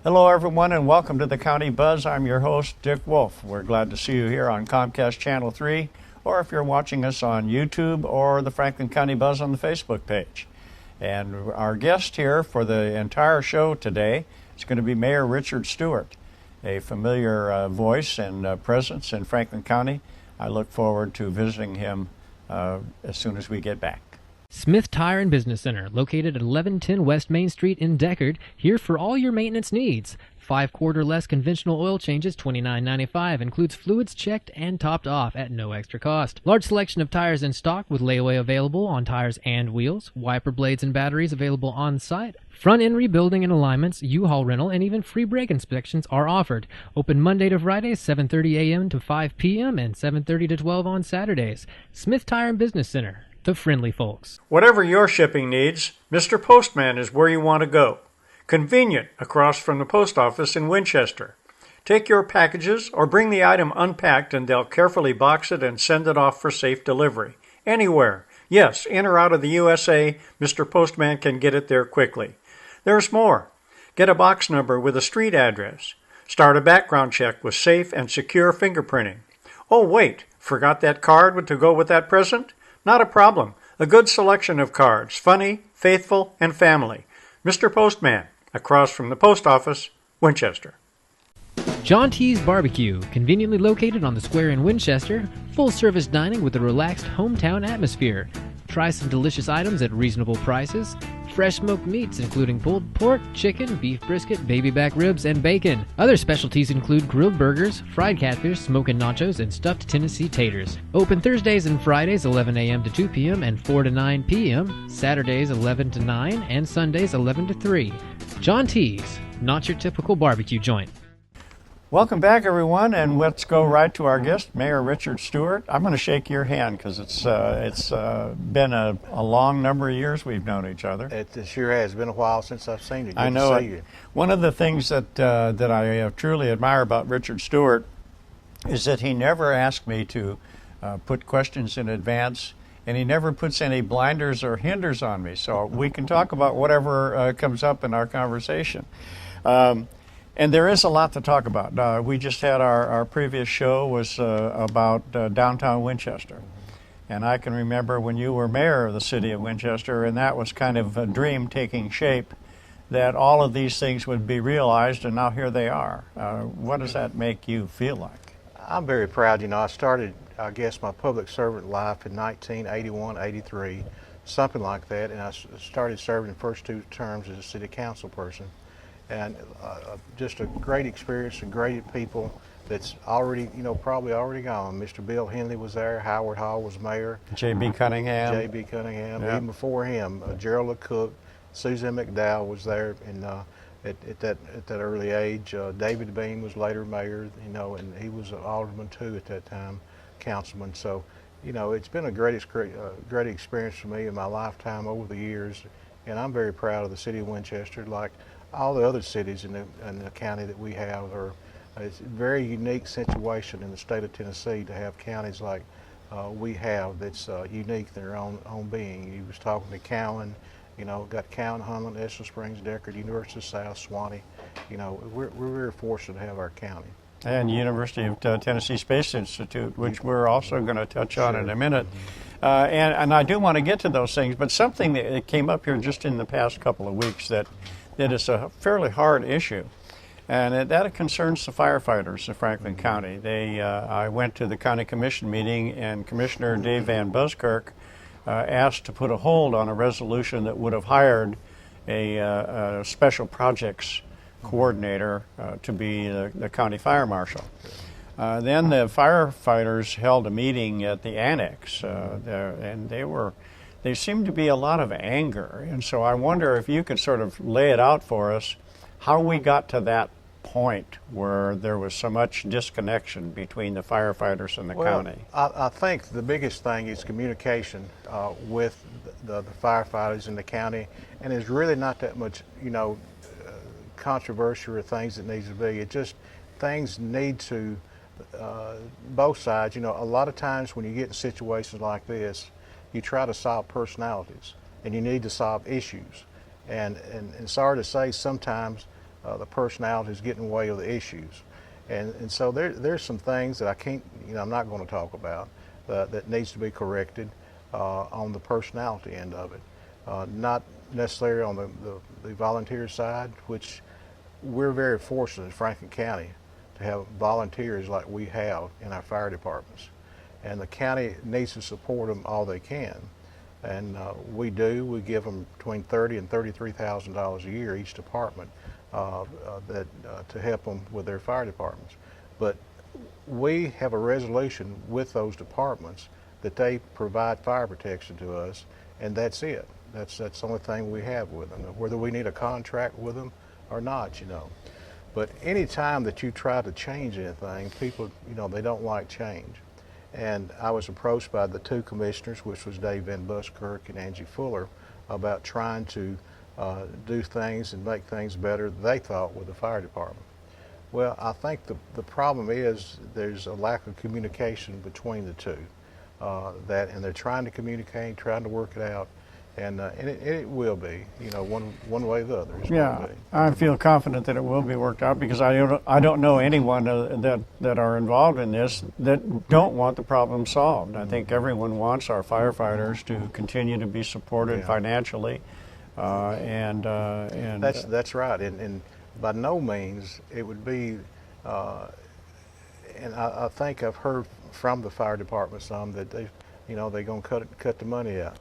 Hello, everyone, and welcome to the County Buzz. I'm your host, Dick Wolff. We're glad to see you here on Comcast Channel 3, or if you're watching us on YouTube or the Franklin County Buzz on the Facebook page. And our guest here for the entire show today is going to be Mayor Richard Stewart, a familiar voice and presence in Franklin County. I look forward to visiting him as soon as we get back. Smith Tire and Business Center, located at 1110 West Main Street in Deckard, here for all your maintenance needs. 5-quart or less conventional oil changes, $29.95, includes fluids checked and topped off at no extra cost. Large selection of tires in stock with layaway available on tires and wheels. Wiper blades and batteries available on site. Front end rebuilding and alignments, U-Haul rental, and even free brake inspections are offered. Open Monday to Friday, 7:30 a.m. to 5 p.m. and 7:30 to 12 on Saturdays. Smith Tire and Business Center. The friendly folks. Whatever your shipping needs, Mr. Postman is where you want to go. Convenient across from the post office in Winchester. Take your packages or bring the item unpacked and they'll carefully box it and send it off for safe delivery. Anywhere. Yes, in or out of the USA, Mr. Postman can get it there quickly. There's more. Get a box number with a street address. Start a background check with safe and secure fingerprinting. Oh wait, forgot that card to go with that present? Not a problem. A good selection of cards, funny, faithful, and family. Mr. Postman, across from the post office, Winchester. John T's Barbecue, conveniently located on the square in Winchester. Full-service dining with a relaxed hometown atmosphere. Try some delicious items at reasonable prices. Fresh smoked meats including pulled pork, chicken, beef brisket, baby back ribs, and bacon. Other specialties include grilled burgers, fried catfish, smoking nachos, and stuffed Tennessee taters. Open Thursdays and Fridays 11 a.m. to 2 p.m. and 4 to 9 p.m. Saturdays 11 to 9 and Sundays 11 to 3. John T's, not your typical barbecue joint. Welcome back, everyone, and let's go right to our guest, Mayor Richard Stewart. I'm going to shake your hand because it's been a long number of years we've known each other. It sure has been a while since I've seen you. Good I know to see it. you. One of the things that I truly admire about Richard Stewart is that he never asked me to put questions in advance, and he never puts any blinders or hinders on me, so we can talk about whatever comes up in our conversation. And there is a lot to talk about. We just had our previous show was about downtown Winchester. And I can remember when you were mayor of the city of Winchester, and that was kind of a dream taking shape, that all of these things would be realized, and now here they are. What does that make you feel like? I'm very proud. I started, I guess, my public servant life in 1981, 83, something like that, and I started serving the first 2 terms as a city council person. And just a great experience and great people that's already, probably already gone. Mr. Bill Henley was there. Howard Hall was mayor. J.B. Cunningham. J.B. Cunningham. Yep. Even before him, Gerald Cook, Susan McDowell was there, and at that early age. David Beam was later mayor, and he was an alderman too at that time, councilman. So, it's been a great experience for me in my lifetime over the years, and I'm very proud of the city of Winchester. Like all the other cities in the county that we have, it's a very unique situation in the state of Tennessee to have counties like we have that's unique in their own being. You was talking to Cowan, got Cowan, Hunland, Estill Springs, Deckard, University of South, Swanee. We're very fortunate to have our county. And University of Tennessee Space Institute, which we're also going to touch on in a minute. And I do want to get to those things, but something that came up here just in the past couple of weeks that is a fairly hard issue, and that concerns the firefighters of Franklin County. I went to the county commission meeting, and Commissioner Dave Van Buskirk asked to put a hold on a resolution that would have hired a special projects coordinator to be the county fire marshal. Then the firefighters held a meeting at the annex, and there seemed to be a lot of anger. And so I wonder if you could sort of lay it out for us how we got to that point where there was so much disconnection between the firefighters and the county. I think the biggest thing is communication with the firefighters in the county, and there's really not that much, controversy or things that needs to be. It just, things need to, both sides, a lot of times when you get in situations like this, you try to solve personalities, and you need to solve issues. And sorry to say, sometimes the personality is getting in the way of the issues. And so there's some things that I can't, I'm not going to talk about that needs to be corrected on the personality end of it. Not necessarily on the volunteer side, which we're very fortunate in Franklin County to have volunteers like we have in our fire departments. And the county needs to support them all they can. And we do. We give them between $30,000 and $33,000 a year each department to help them with their fire departments. But we have a resolution with those departments that they provide fire protection to us, and that's it. That's the only thing we have with them, whether we need a contract with them or not, But any time that you try to change anything, people, they don't like change. And I was approached by the two commissioners, which was Dave Van Buskirk and Angie Fuller, about trying to do things and make things better, they thought, with the fire department. Well, I think the problem is there's a lack of communication between the two. And they're trying to communicate, trying to work it out, and it will be, one way or the other. Yeah, I feel confident that it will be worked out because I don't know anyone that are involved in this that don't want the problem solved. I think everyone wants our firefighters to continue to be supported financially, and that's right. And by no means it would be. And I think I've heard from the fire department some that they're going to cut the money out.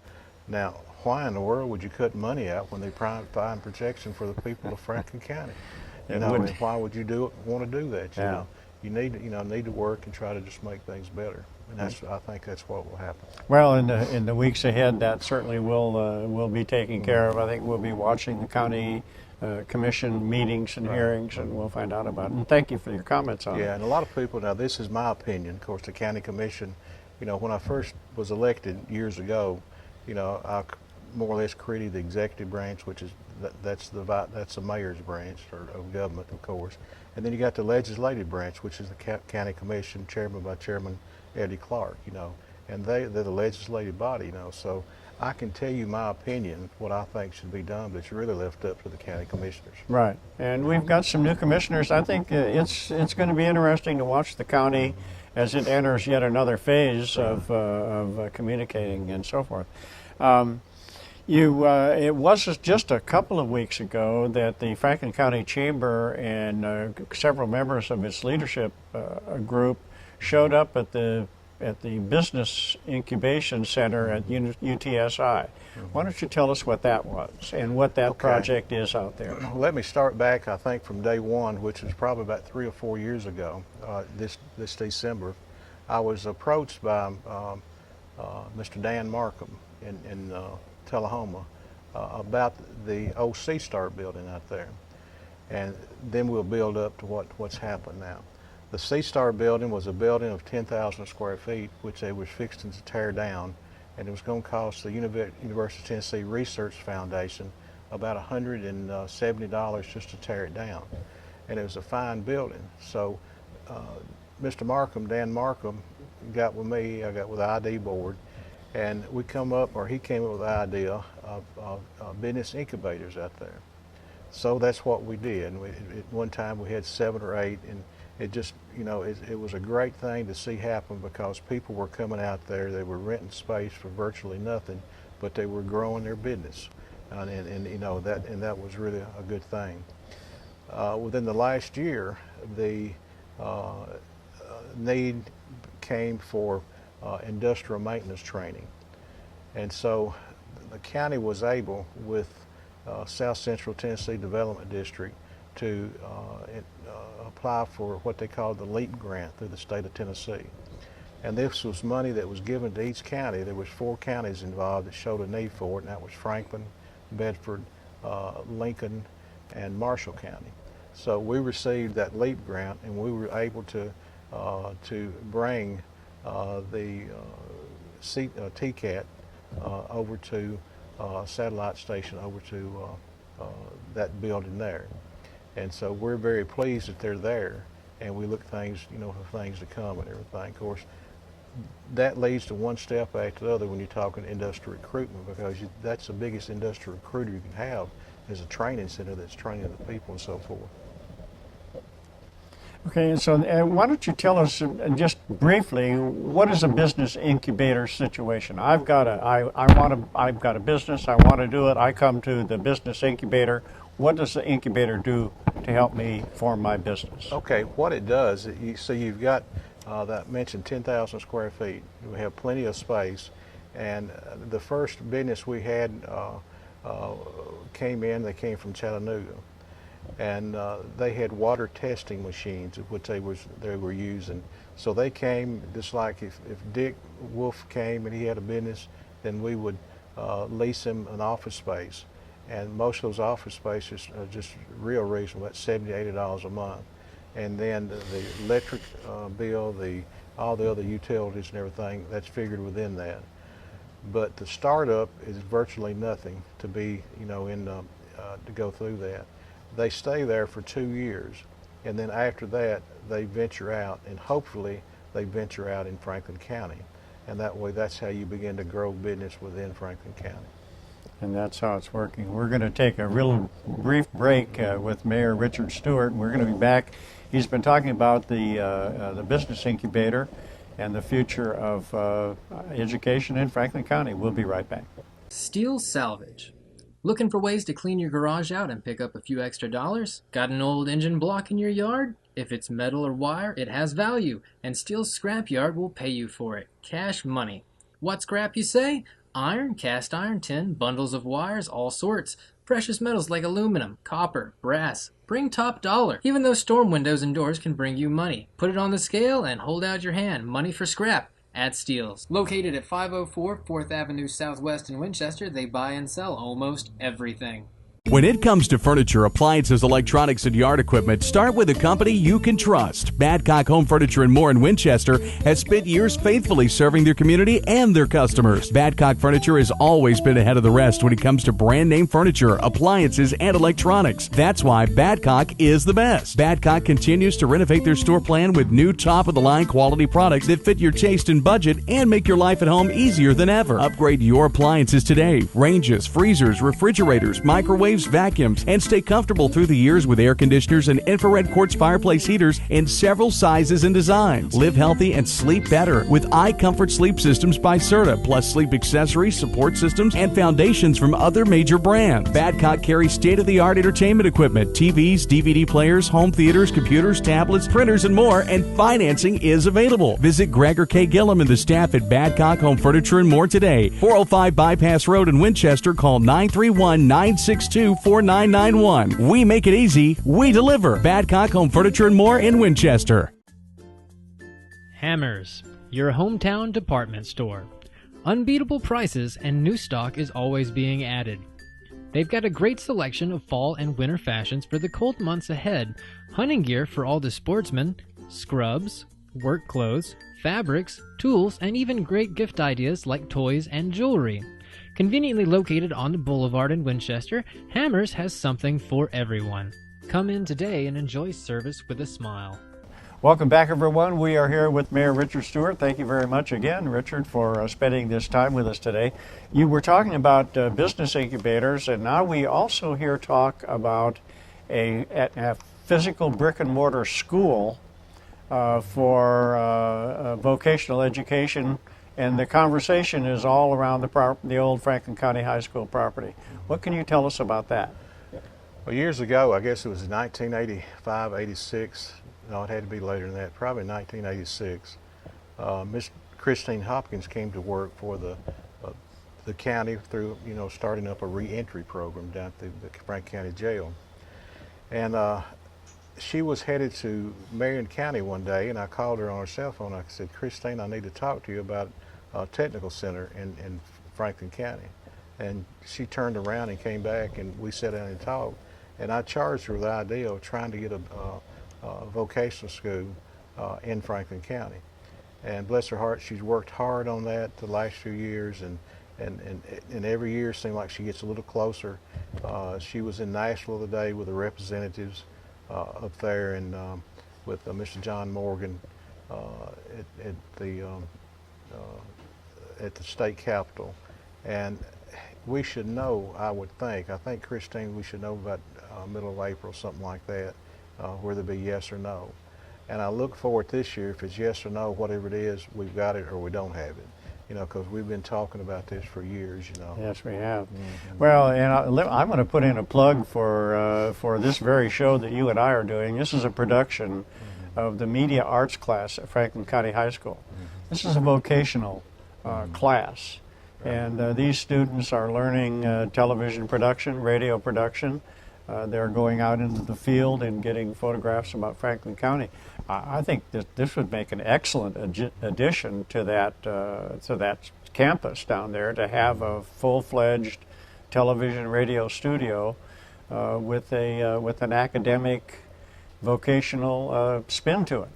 Now, why in the world would you cut money out when they provide protection for the people of Franklin County? And why would you want to do that? You need to work and try to just make things better. And I think that's what will happen. Well, in the weeks ahead, that certainly will be taken care of. I think we'll be watching the county commission meetings and hearings, and we'll find out about it. And thank you for your comments on it. Yeah, and a lot of people, now this is my opinion, of course, the county commission, when I first was elected years ago, I more or less created the executive branch, which is that's the mayor's branch of government, of course. And then you got the legislative branch, which is the county commission, chairman by Chairman Eddie Clark, and they're the legislative body, So I can tell you my opinion, what I think should be done, but it's really left up to the county commissioners. Right, and we've got some new commissioners. I think it's going to be interesting to watch the county as it enters yet another phase of communicating and so forth. It was just a couple of weeks ago that the Franklin County Chamber and several members of its leadership group showed up at the Business Incubation Center at UTSI. Why don't you tell us what that was and what that project is out there? Let me start back, I think, from day one, which was probably about 3 or 4 years ago, this December. I was approached by Mr. Dan Markham in Tullahoma about the old C-Star building out there. And then we'll build up to what's happened now. The C-Star building was a building of 10,000 square feet, which they were fixing to tear down, and it was going to cost the University of Tennessee Research Foundation about $170 just to tear it down. And it was a fine building. So Mr. Markham, Dan Markham, got with me, I got with the ID board, and he came up with the idea of business incubators out there. So that's what we did. And at one time we had 7 or 8, and it just, it was a great thing to see happen because people were coming out there, they were renting space for virtually nothing, but they were growing their business. And that was really a good thing. Within the last year, the need came for industrial maintenance training. And so the county was able, with South Central Tennessee Development District, to apply for what they called the LEAP grant through the state of Tennessee. And this was money that was given to each county. There was 4 counties involved that showed a need for it, and that was Franklin, Bedford, Lincoln, and Marshall County. So we received that LEAP grant, and we were able to bring the TCAT over to satellite station over to that building there. And so we're very pleased that they're there, and we look things, for things to come and everything. Of course, that leads to one step after the other when you're talking industrial recruitment, because that's the biggest industrial recruiter you can have is a training center that's training the people and so forth. Okay, and so why don't you tell us just briefly, what is a business incubator situation? I've got a business, I want to do it. I come to the business incubator. What does the incubator do to help me form my business? Okay, what it does, so you've got that mentioned 10,000 square feet. We have plenty of space, and the first business we had they came from Chattanooga. And they had water testing machines, which they were using. So they came, just like if Dick Wolff came and he had a business, then we would lease him an office space. And most of those office spaces are just real reasonable, about $70 to $80 a month. And then the electric bill, all the other utilities and everything, that's figured within that. But the startup is virtually nothing to be, to go through that. They stay there for 2 years, and then after that they venture out, and hopefully they venture out in Franklin County, and that way that's how you begin to grow business within Franklin County. And that's how it's working. We're going to take a real brief break with Mayor Richard Stewart, and we're going to be back. He's been talking about the business incubator and the future of education in Franklin County. We'll be right back. Steel salvage. Looking for ways to clean your garage out and pick up a few extra dollars? Got an old engine block in your yard? If it's metal or wire, it has value, and Steel's Scrapyard will pay you for it. Cash money. What scrap, you say? Iron, cast iron, tin, bundles of wires, all sorts. Precious metals like aluminum, copper, brass. Bring top dollar. Even those storm windows and doors can bring you money. Put it on the scale and hold out your hand. Money for scrap. At Steels. Located at 504 4th Avenue Southwest in Winchester, they buy and sell almost everything. When it comes to furniture, appliances, electronics, and yard equipment, start with a company you can trust. Badcock Home Furniture and More in Winchester has spent years faithfully serving their community and their customers. Badcock Furniture has always been ahead of the rest when it comes to brand name furniture, appliances, and electronics. That's why Badcock is the best. Badcock continues to renovate their store plan with new top-of-the-line quality products that fit your taste and budget and make your life at home easier than ever. Upgrade your appliances today. Ranges, freezers, refrigerators, microwaves, vacuums, and stay comfortable through the years with air conditioners and infrared quartz fireplace heaters in several sizes and designs. Live healthy and sleep better with iComfort Sleep Systems by Serta, plus sleep accessories, support systems, and foundations from other major brands. Badcock carries state-of-the-art entertainment equipment, TVs, DVD players, home theaters, computers, tablets, printers, and more, and financing is available. Visit Gregor K. Gillum and the staff at Badcock Home Furniture and More today. 405 Bypass Road in Winchester. Call 931-962-4991. We make it easy. We deliver. Badcock Home Furniture and More in Winchester. Hammers, your hometown department store. Unbeatable prices and new stock is always being added. They've got a great selection of fall and winter fashions for the cold months ahead, hunting gear for all the sportsmen, scrubs, work clothes, fabrics, tools, and even great gift ideas like toys and jewelry. Conveniently located on the boulevard in Winchester, Hammers has something for everyone. Come in today and enjoy service with a smile. Welcome back, everyone. We are here with Mayor Richard Stewart. Thank you very much again, Richard, for spending this time with us today. You were talking about business incubators, and now we also hear talk about a physical brick-and-mortar school for vocational education. And the conversation is all around the old Franklin County High School property. What can you tell us about that? Well, years ago, I guess it was 1985, 86. No, it had to be later than that, probably 1986. Miss Christine Hopkins came to work for the county through, starting up a reentry program down at the Franklin County Jail. And she was headed to Marion County one day, and I called her on her cell phone. I said, Christine, I need to talk to you about technical center in Franklin County. And she turned around and came back, and we sat down and talked. And I charged her with the idea of trying to get a vocational school in Franklin County. And bless her heart, she's worked hard on that the last few years, and every year seemed like she gets a little closer. She was in Nashville today with the representatives up there, and with Mr. John Morgan at the state capitol. And we should know, I would think. I think, Christine, we should know about middle of April, something like that, whether it be yes or no. And I look forward this year, if it's yes or no, whatever it is, we've got it or we don't have it. You know, because we've been talking about this for years, you know. Yes, we have. Well, and I'm going to put in a plug for this very show that you and I are doing. This is a production of the media arts class at Franklin County High School. This is a vocational class, and these students are learning television production, radio production. They're going out into the field and getting photographs about Franklin County. I think that this would make an excellent addition to that campus down there, to have a full-fledged television radio studio with an academic, vocational spin to it.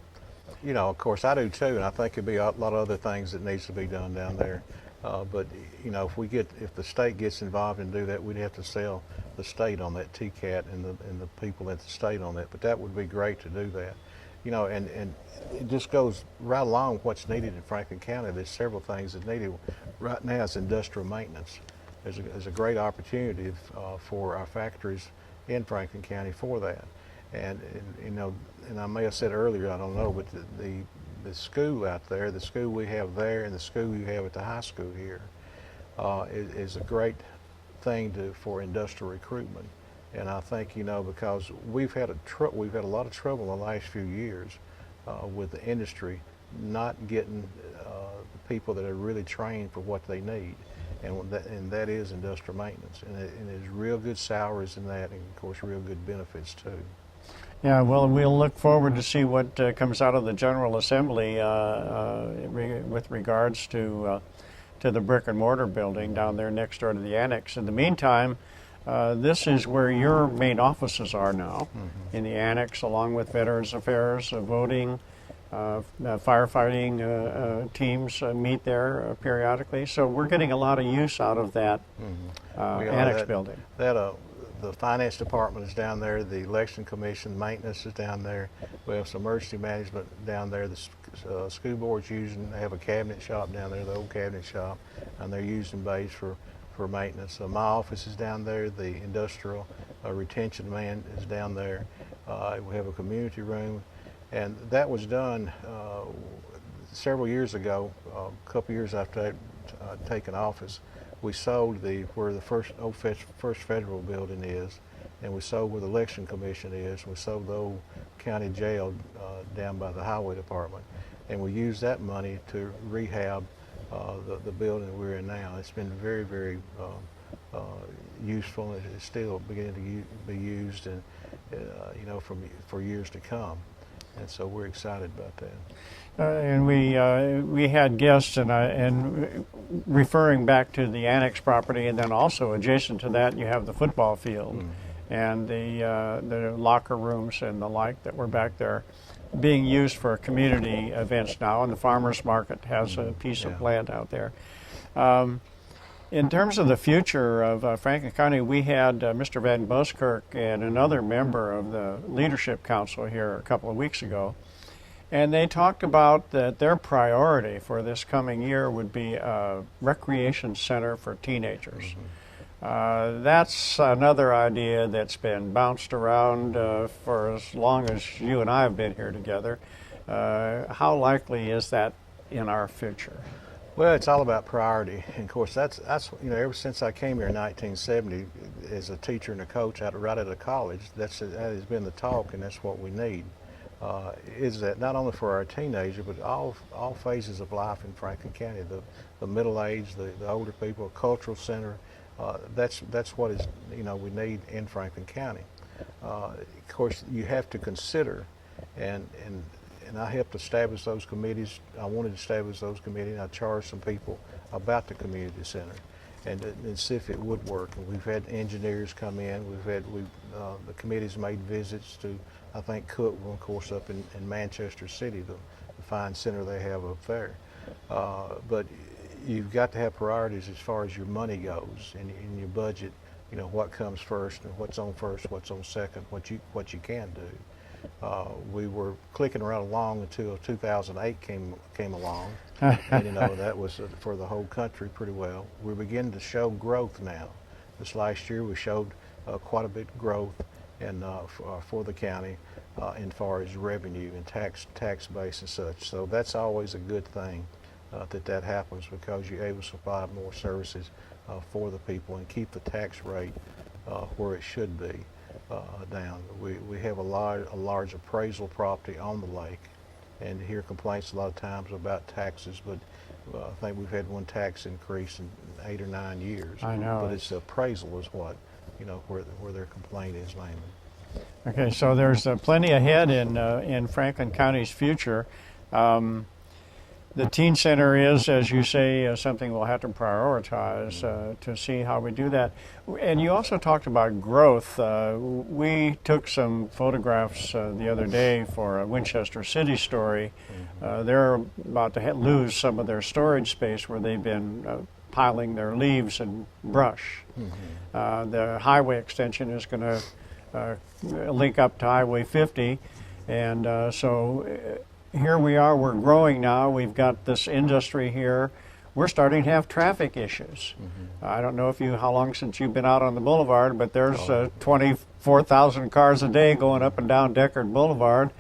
You know, of course, I do too, and I think there'd be a lot of other things that needs to be done down there. But you know, if the state gets involved and do that, we'd have to sell the state on that TCAT and the people at the state on that. But that would be great to do that. You know, and it just goes right along with what's needed in Franklin County. There's several things that needed right now. Is industrial maintenance. There's a great opportunity for our factories in Franklin County for that. And you know, and I may have said earlier, I don't know, but the school out there, the school we have there, and the school we have at the high school here, is a great thing for industrial recruitment. And I think, you know, because we've had a lot of trouble in the last few years with the industry not getting the people that are really trained for what they need, and that is industrial maintenance, and there's real good salaries in that, and of course real good benefits too. Yeah, well, we'll look forward to see what comes out of the General Assembly with regards to the brick and mortar building down there next door to the annex. In the meantime, this is where your main offices are now, in the annex, along with Veterans Affairs, voting, firefighting teams meet there periodically. So we're getting a lot of use out of that annex building. The finance department is down there, the election commission, maintenance is down there. We have some emergency management down there. The school board's they have a cabinet shop down there, the old cabinet shop, and they're using bays for maintenance. So my office is down there, the industrial retention man is down there. We have a community room, and that was done several years ago, a couple years after I'd taken office. We sold where the first federal building is, and we sold where the election commission is. We sold the old county jail down by the highway department, and we used that money to rehab the building we're in now. It's been very, very useful, and it's still beginning to be used, and you know, for years to come. And so we're excited about that. And we had guests, and referring back to the annex property, and then also adjacent to that, you have the football field and the locker rooms and the like that were back there, being used for community events now. And the farmers market has a piece of land out there. In terms of the future of Franklin County, we had Mr. Van Buskirk and another member of the Leadership Council here a couple of weeks ago, and they talked about that their priority for this coming year would be a recreation center for teenagers. That's another idea that's been bounced around for as long as you and I have been here together. How likely is that in our future? Well, it's all about priority, and of course that's you know, ever since I came here in 1970 as a teacher and a coach right out of college, that has been the talk, and that's what we need. Is that not only for our teenagers, but all phases of life in Franklin County, the middle age, the older people, cultural center. That's what is, you know, we need in Franklin County. Of course, you have to consider, and I helped establish those committees. I wanted to establish those committees, and I charged some people about the community center and see if it would work. And we've had engineers come in. The committee's made visits to, I think, Cookville, of course, up in Manchester City, the fine center they have up there. But you've got to have priorities as far as your money goes in your budget. You know, what comes first and what's on first, what's on second, what you can do. We were clicking right along until 2008 came along, and that was for the whole country pretty well. We're beginning to show growth now. This last year we showed quite a bit of growth for the county as far as revenue and tax base and such. So that's always a good thing that happens, because you're able to supply more services for the people and keep the tax rate where it should be down. We have a large appraisal property on the lake, and hear complaints a lot of times about taxes, but I think we've had one tax increase in 8 or 9 years. I know. But it's appraisal is what, where their complaint is mainly. Okay, so there's plenty ahead in Franklin County's future. The teen center is, as you say, something we'll have to prioritize to see how we do that. And you also talked about growth. We took some photographs the other day for a Winchester City story. They're about to lose some of their storage space where they've been piling their leaves and brush. The highway extension is going to link up to Highway 50, and so here we are, we're growing now, we've got this industry here, we're starting to have traffic issues. I don't know how long since you've been out on the boulevard, but there's 24,000 cars a day going up and down Deckard Boulevard,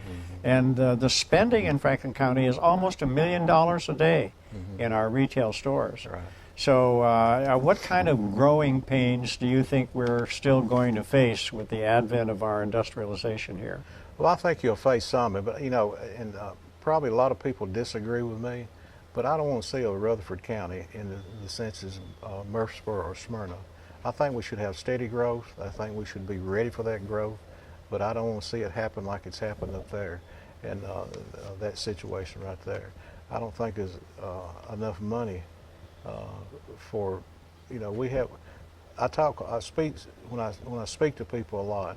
and the spending in Franklin County is almost $1 million a day in our retail stores. Right. So what kind of growing pains do you think we're still going to face with the advent of our industrialization here? Well, I think you'll face some, but and probably a lot of people disagree with me, but I don't want to see a Rutherford County in the sense as Murfreesboro or Smyrna. I think we should have steady growth. I think we should be ready for that growth, but I don't want to see it happen like it's happened up there, and that situation right there. I don't think there's enough money for, we have. I speak when I speak to people a lot.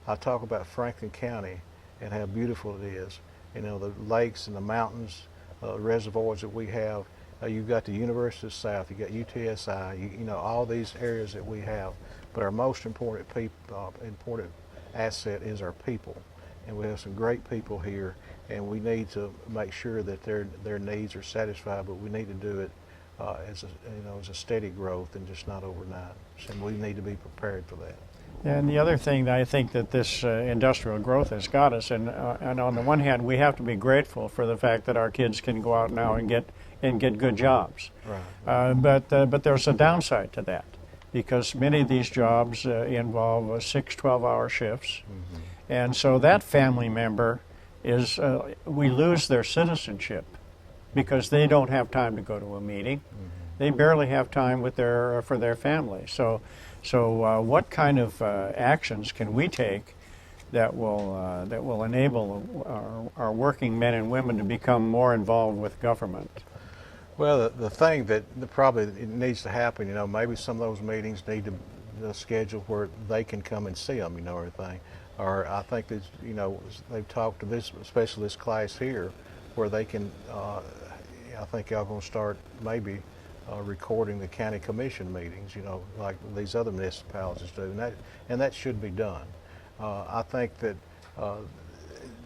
I talk about Franklin County and how beautiful it is. The lakes and the mountains, reservoirs that we have. You've got the University of the South, you've got UTSI, all these areas that we have. But our most important asset is our people. And we have some great people here, and we need to make sure that their needs are satisfied, but we need to do it as a steady growth and just not overnight. So we need to be prepared for that. And the other thing that I think that this industrial growth has got us, and on the one hand, we have to be grateful for the fact that our kids can go out now and get good jobs. Right. But there's a downside to that, because many of these jobs involve 6 12-hour shifts, and so that family member is we lose their citizenship because they don't have time to go to a meeting. They barely have time for their family. So what kind of actions can we take that will enable our working men and women to become more involved with government? Well, the thing that probably needs to happen, maybe some of those meetings need to schedule where they can come and see them, everything. Or I think that, they've talked to this, especially this class here, where they can. I think y'all going to start maybe. Recording the county commission meetings, like these other municipalities do, and that should be done. I think that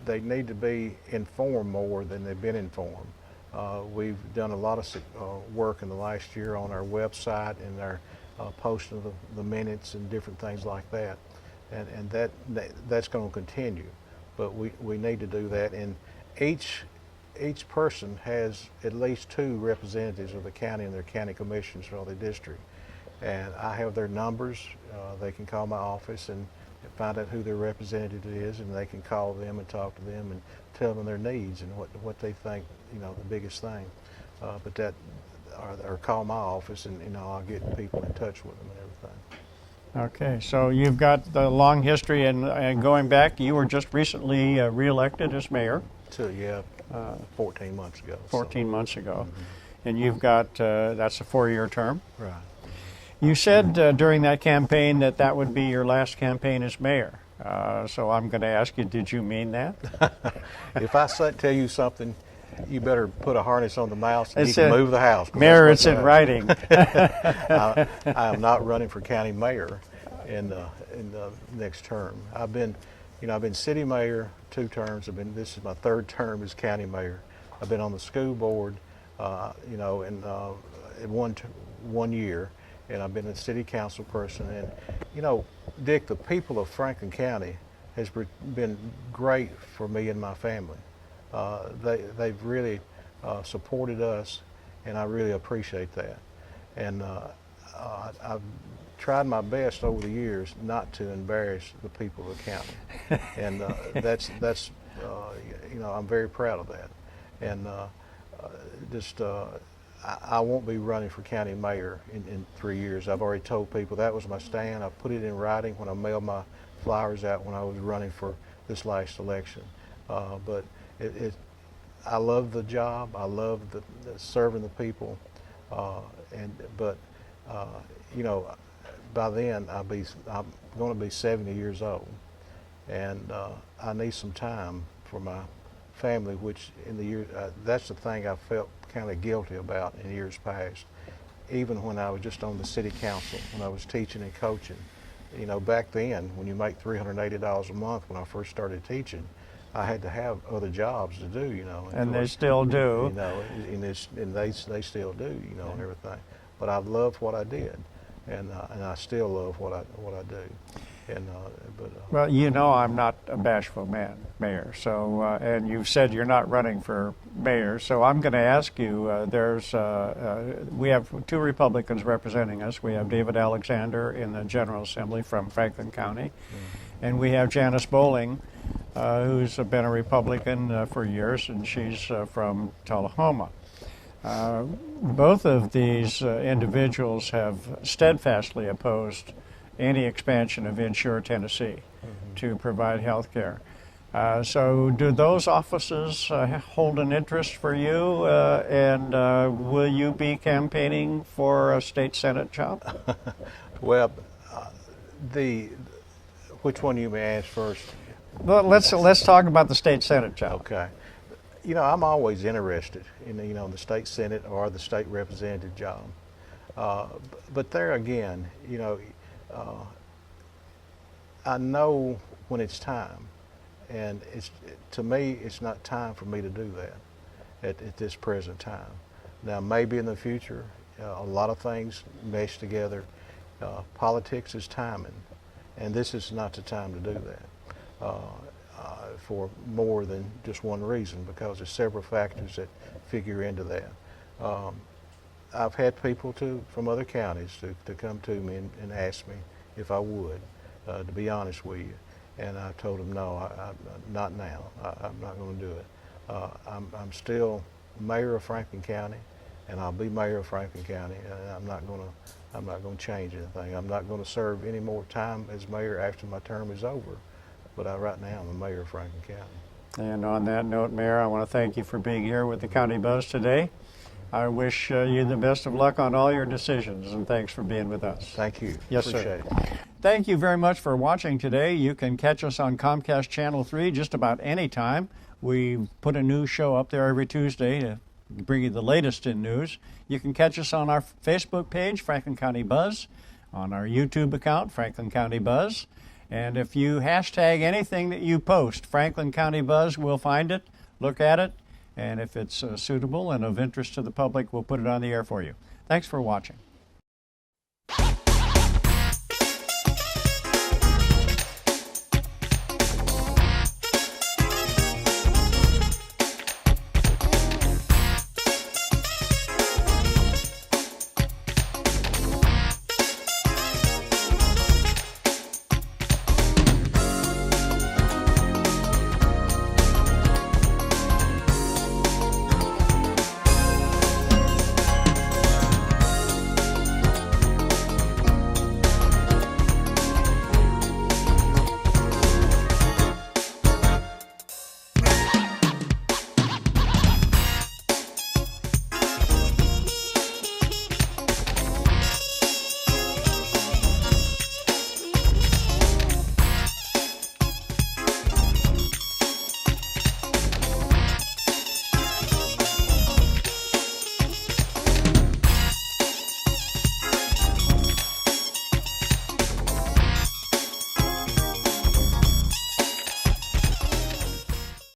they need to be informed more than they've been informed. We've done a lot of work in the last year on our website and our posting of the minutes and different things like that, and that's going to continue. But we need to do that, and each person has at least 2 representatives of the county and their county commissions for the district. And I have their numbers. They can call my office and find out who their representative is, and they can call them and talk to them and tell them their needs and what they think, the biggest thing. Or call my office, and I'll get people in touch with them and everything. Okay, so you've got the long history, and going back, you were just recently reelected as mayor. 14 months ago. 14 months ago. And you've got, that's a 4-year term. Right. You said during that campaign that would be your last campaign as mayor. So I'm going to ask you, did you mean that? If I tell you something, you better put a harness on the mouse and you can move the house. Mayor, it's in writing. I am not running for county mayor in the next term. I've been I've been city mayor 2 terms. This is my 3rd term as county mayor. I've been on the school board, in 1 year, and I've been a city council person. And, Dick, the people of Franklin County has been great for me and my family. They've really supported us, and I really appreciate that. And I've tried my best over the years not to embarrass the people of the county, and that's I'm very proud of that. And I won't be running for county mayor in 3 years. I've already told people that was my stand. I put it in writing when I mailed my flyers out when I was running for this last election. But I love the job. I love serving the people. But by then I'm going to be 70 years old, and I need some time for my family. Which in the year that's the thing I felt kind of guilty about in years past. Even when I was just on the city council, when I was teaching and coaching, back then when you make $380 a month, when I first started teaching, I had to have other jobs to do, And they still do. And they still do, and everything. But I loved what I did, and I still love what I do. And well, I'm not a bashful mayor. So, and you've said you're not running for mayor. So I'm going to ask you. We have 2 Republicans representing us. We have David Alexander in the General Assembly from Franklin County, and we have Janice Bowling, who's been a Republican for years, and she's from Tullahoma. Both of these individuals have steadfastly opposed any expansion of Insure Tennessee to provide health care. So do those offices hold an interest for you, and will you be campaigning for a state Senate job? Well, which one you may ask first? Well, let's talk about the state Senate job. Okay. I'm always interested in the state Senate or the state representative job. But there again, I know when it's time, and to me it's not time for me to do that at this present time. Now maybe in the future, a lot of things mesh together. Politics is timing, and this is not the time to do that. For more than just one reason, because there's several factors that figure into that. I've had people from other counties to come to me and ask me if I would, to be honest with you, and I told them no, not now. I'm not going to do it. I'm still mayor of Franklin County, and I'll be mayor of Franklin County, and I'm not going to change anything. I'm not going to serve any more time as mayor after my term is over. But right now, I'm the mayor of Franklin County. And on that note, Mayor, I want to thank you for being here with the County Buzz today. I wish you the best of luck on all your decisions, and thanks for being with us. Thank you. Yes, Appreciate sir. it. Thank you very much for watching today. You can catch us on Comcast Channel 3 just about any time. We put a new show up there every Tuesday to bring you the latest in news. You can catch us on our Facebook page, Franklin County Buzz, on our YouTube account, Franklin County Buzz. And if you hashtag anything that you post, Franklin County Buzz, we'll find it, look at it, and if it's suitable and of interest to the public, we'll put it on the air for you. Thanks for watching.